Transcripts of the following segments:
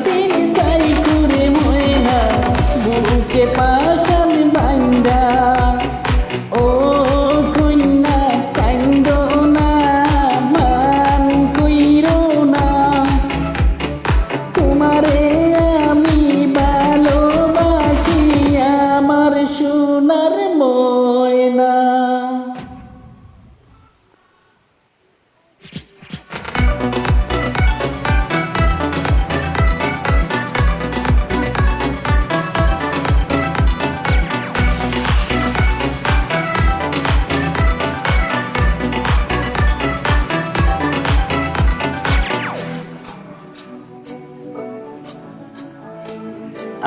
দিন যাই ঘুরে ময়না বুকে পাশান বান্দা ও কন্যা কান্দো না মান কইরো না তোমারে আমি ভালোবাসি আমার সোনার ময়না।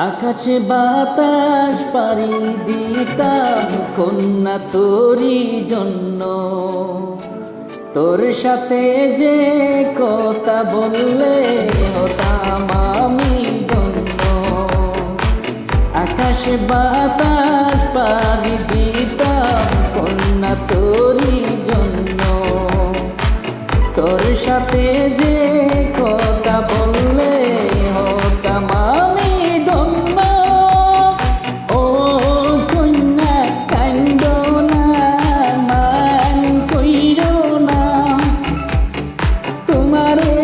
আকাশে বাতাস পাড়ি দিতাম কন্যা তোরি জন্য তোর সাথে যে কথা বললে হতাম আমি ধন্য। আকাশে বাতাস পাড়ি দিতাম কন্যা তোরি জন্য তোর সাথে যে কথা বললে হতাম আমি ধন্য। ও কন্যা কান্দো না মান কইরো না তোমারে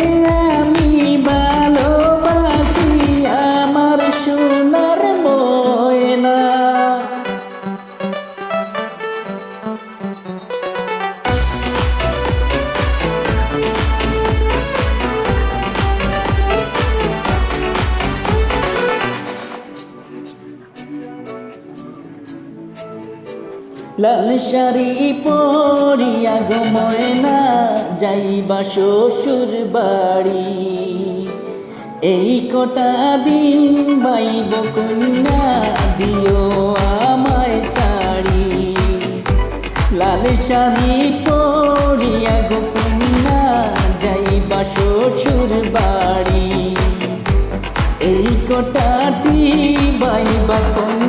আমি ভালোবাসি আমার সোনার ময়না। লাল শাড়ি পরিয়া গো ময়না যাইবা শ্বশুর বাড়ি এই কটা দিন বাইব কন্যা দিও আমায় শাড়ি। লাল শাড়ি পরিয়া গো কন্যা যাইবা শ্বশুর বাড়ি এই কটাটি বাইবা কন্যা